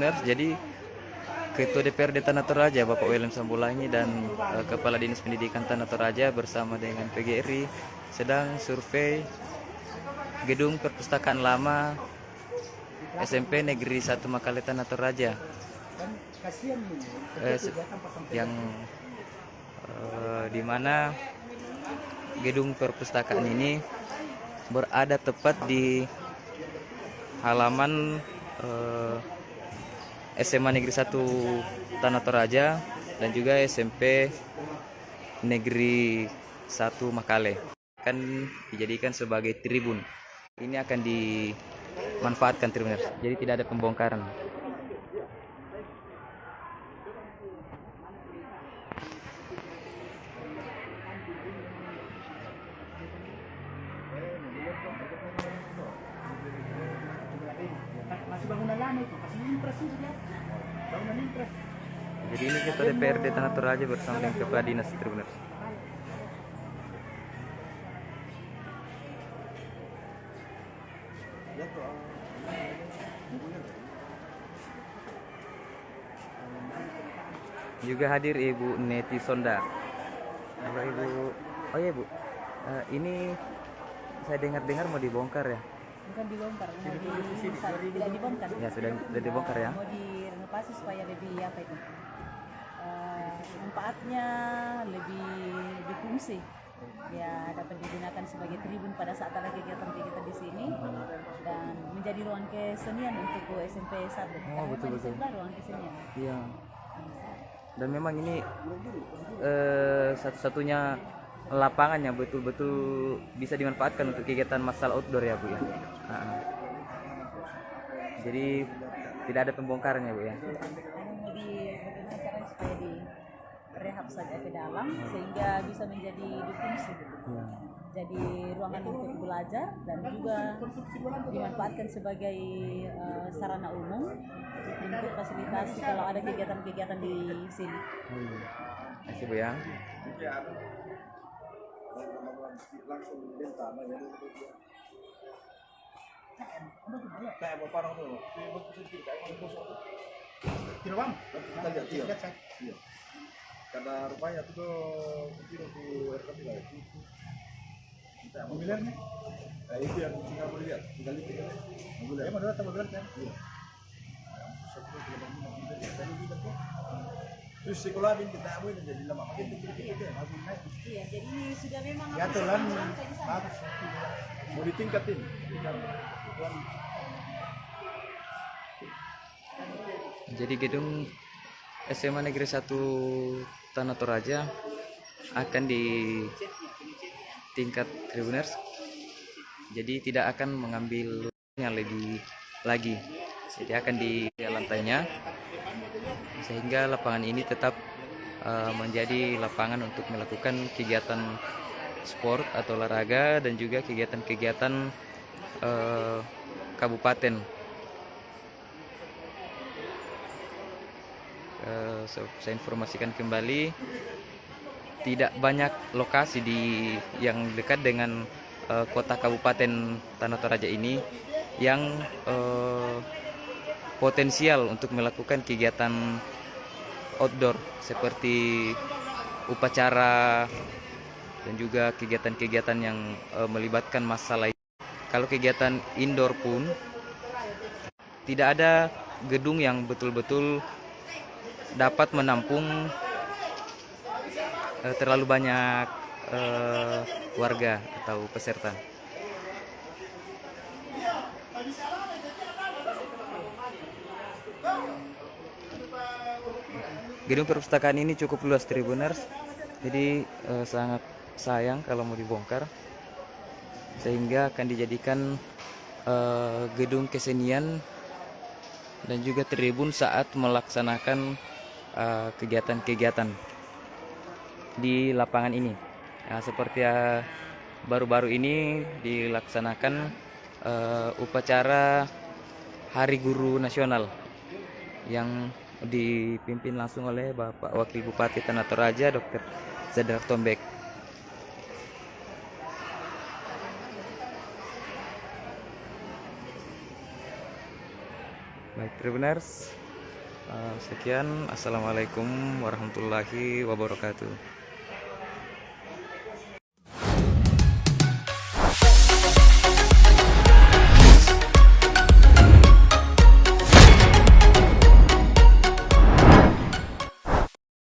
Tribuners. Jadi Ketua DPRD Tanah Toraja Bapak William Sambulangi dan Kepala Dinas Pendidikan Tanah Toraja bersama dengan PGRI sedang survei gedung perpustakaan lama SMP Negeri 1 Makale Tanah Toraja yang di mana gedung perpustakaan ini berada tepat di halaman SMA Negeri 1 Tanah Toraja dan juga SMP Negeri 1 Makale akan dijadikan sebagai tribun. Ini akan dimanfaatkan Tribuners. Jadi tidak ada pembongkaran. Masih bangunan lama itu, masih impres itu dia. Bangunan impres. Jadi ini Ketua DPRD Tanah Toraja bersama dengan Kepala Dinas Tribuners. Juga hadir Ibu Neti Sonda. Halo Ibu. Oh iya Bu. Ini saya dengar-dengar mau dibongkar ya? Bukan dibongkar, tidak dibongkar. Ya sudah dibongkar ya. Mau direnovasi supaya lebih apa itu? Manfaatnya lebih difungsi. Ya dapat digunakan sebagai tribun pada saat ada kegiatan-kegiatan di sini dan menjadi ruang kesenian untuk SMP 1. Oh betul-betul. Ruang kesenian. Iya. Dan memang ini satu-satunya lapangan yang betul-betul bisa dimanfaatkan untuk kegiatan massal outdoor ya Bu ya. Jadi tidak ada pembongkaran ya Bu ya. Mau bagaimana caranya supaya direhab saja ke dalam sehingga bisa menjadi difungsi. Ya. Jadi ruangan untuk belajar dan juga dimanfaatkan sebagai sarana umum untuk fasilitasi kalau ada kegiatan-kegiatan di sini. Terima kasih Bu ya. Kira bang? Kita lihat iya. Karena rupanya itu kira tuh RKP lah itu. Mobilernya? Nah, itu yang tinggal boleh lihat, tinggal lihat kan. Ya mau datang mobiler kan? Iya. Satu kilo mobil tadi kita tuh. Terus sekolah din kita amoy dan jadi lama makin dikit ya. Iya, jadi sudah memang Ya tuh kan bagus. Mau ditingkatin. Jadi gedung SMA Negeri 1 Tanah Toraja akan di tingkat Tribuners. Jadi tidak akan mengambil yang lebih lagi. Jadi akan di lantainya sehingga lapangan ini tetap menjadi lapangan untuk melakukan kegiatan sport atau olahraga dan juga kegiatan-kegiatan kabupaten. Saya informasikan kembali, tidak banyak lokasi yang dekat dengan kota kabupaten Tanah Toraja ini yang potensial untuk melakukan kegiatan outdoor seperti upacara dan juga kegiatan-kegiatan yang melibatkan massa lain. Kalau kegiatan indoor pun tidak ada gedung yang betul-betul dapat menampung terlalu banyak warga atau peserta. Gedung perpustakaan ini cukup luas Tribuners, jadi sangat sayang kalau mau dibongkar, sehingga akan dijadikan gedung kesenian dan juga tribun saat melaksanakan kegiatan-kegiatan di lapangan ini. Nah, seperti baru-baru ini dilaksanakan upacara Hari Guru Nasional yang dipimpin langsung oleh Bapak Wakil Bupati Tanah Toraja Dr. Zadrak Tombek. Baik Tribuners, Sekian, assalamualaikum warahmatullahi wabarakatuh.